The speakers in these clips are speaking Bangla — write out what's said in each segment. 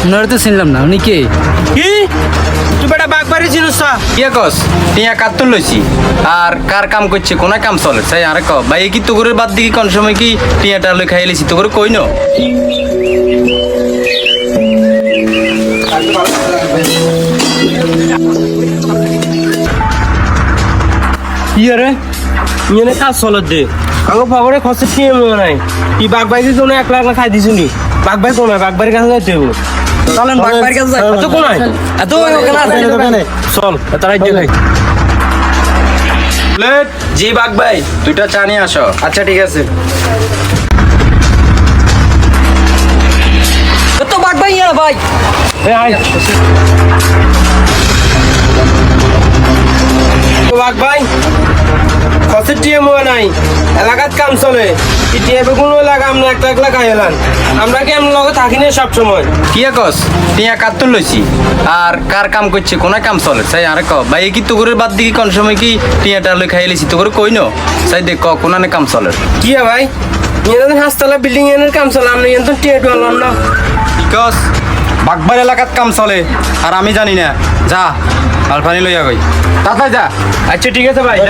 ওনারা তো চিনলাম না, উনি কে? কি তুই বেটা বাগবাড়ি চিনিস না? কে কস টিয়া কাতুন লইছি আর কার কাম করছে কোন কাম চলে চাই আরে ক ভাই কি তোগরের বাদ দিকে কোন সময় কি টিয়াটা লই খাই লিছি তোগরে কই ন কি রে ইয়ে কাজ চলে দে আগে ফাবরে খরচে কি মনে নাই তুই বাগবাড়ির জন্য 1 লাখ খাই দিছিনি বাগবাড়ি কোন বাগবাড়ির কাছে যাইতে হবে চলেন বাগবাড়ির কাছে যাই। এত কোন এত ওখানে আছে। চল তারাই যাই প্লেট জি বাগ ভাই দুইটা চা নিয়ে আসো আচ্ছা ঠিক আছে তো বাগবাড়ি না ভাই। বাগবাই খরচের টিএ মনে নাই এলাকাত কাম চলে কি টিএ কোনো এলাকা আমরা 1 লাখ খাইলাম আমরা কি আমরা লগে থাকি না সব সময় কি কস টিয়া কাতুন লইছি আর কার কাম করছে কোন কাম চলে চাই আরে ক ভাই কি তোগরের বাদ দিকে কোন সময় কি টিয়াটা লই খাই লিছি তোগরে কই ন চাই দেখ ক কোনানে কাম চলে কি ভাই নিয়ে হাসতলা বিল্ডিং এর কাম চলে আমরা কিন্তু টিএ টুয়ালাম না বিকজ বাগবার এলাকাত কাম চলে আর আমি জানি না যা আলফানি লইয়া গই তাতে যা আচ্ছা ঠিক আছে ভাই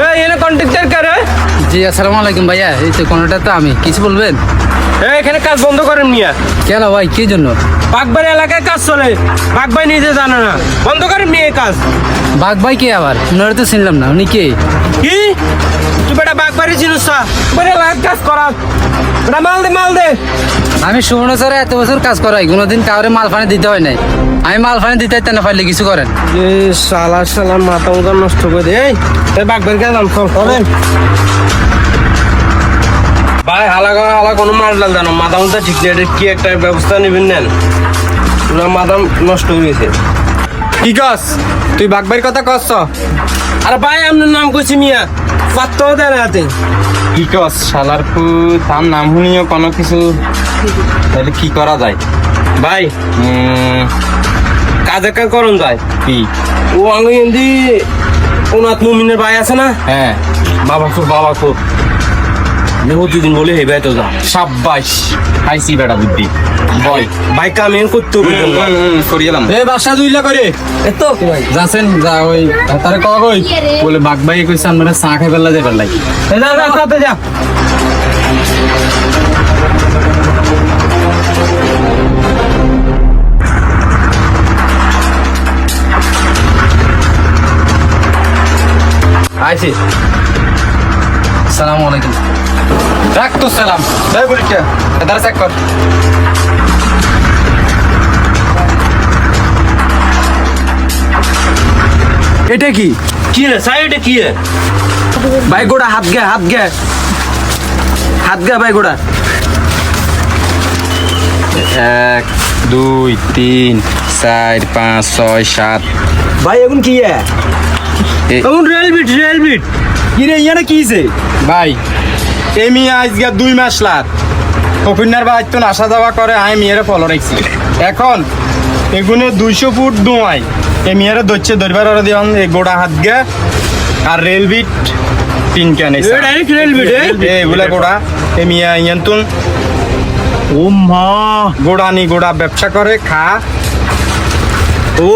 এই এনে কন্ট্রাক্টর কারে জি আসসালামু আলাইকুম ভাইয়া, এই তো কোনটা তো আমি, কিছু বলবেন? এখানে কাজ বন্ধ করেন মিয়া কেন ভাই, কি জন্য? বাগবাড়ি এলাকায় কাজ চলে বাগবাই নিজে জানে না বন্ধ করেন মিয়া কাজ বাঘ ভাই কে আবার? ওনারা তো চিনলাম না, উনি কে? কি তুই বেটা বাগবাড়ি চিনিস না বেটা এলাকায় কাজ করা বেটা মাল দে আমি সুবর্ণচরে এত বছর কাজ করাই, কোনোদিন কাউরে মাল ফানি দিতে হয় নাই। আমি মাল ফানি দিতে না পারলে কিছু করেন। এ শালা মাথা মুথা নষ্ট করে দে এই বাগবাড়ি গেলাম করেন ভাই হালা কোনো মাল ডাল জানো মাথা মুথা ঠিক নেই এটা কি একটা ব্যবস্থা নেবেন নেন ওনার মাথা নষ্ট হয়ে গেছে কি কস তুই বাগবাইর কথা কস আরে ভাই আপনার নাম কইছি মিয়া পাত্তাও দেয় না হাতে কি কস শালার পু তার নাম শুনিও কোনো কিছু তাহলে কি করা যায় ভাই কাজ একটা করুন যায় কি ও আমি এমনি ওনার মুমিনের ভাই আছে না হ্যাঁ বাবা খুব দুদিন বলে হে ভাই তো যা সাব্বাস আইসি বেটা বুদ্ধি বল ভাই কামে করতে হবে করিয়ালাম এ বাসা দুইলা করে এতো যাচ্ছেন যা ওই তারে কওয়া কই বলে বাঘ ভাই কইছে আমরা চা খাই ফেললা যাই ফেললাই। যা সাথে যা আইছি আসসালামু আলাইকুম। রাখ তো সালাম তাই বলি কে এদার চেক কর এটা কি কি রে সাইডে কি রে ভাই গোড়া হাত গে ভাই গোড়া 1 2 3 4 5 6 7 ভাই এখন কি এখন রেল বিট কি রে ইয়ানা কিছে ভাই এমি আজকে 2 মাস লাগ কপিনার ভাই তো আসা যাওয়া করে আমি মেয়েরে ফলো রাখছি এখন এগুনে 200 ফুট দোয়াই এ মেয়েরে দচ্ছে দরবার আর দিন এই গোড়া হাত গে আর রেল বিট 3 কেন ডাইরেক্ট রেল বিট এগুলা গোড়া এ মিয়া ইয়ান্তুন ও মা গোড়া ব্যবসা করে খা ও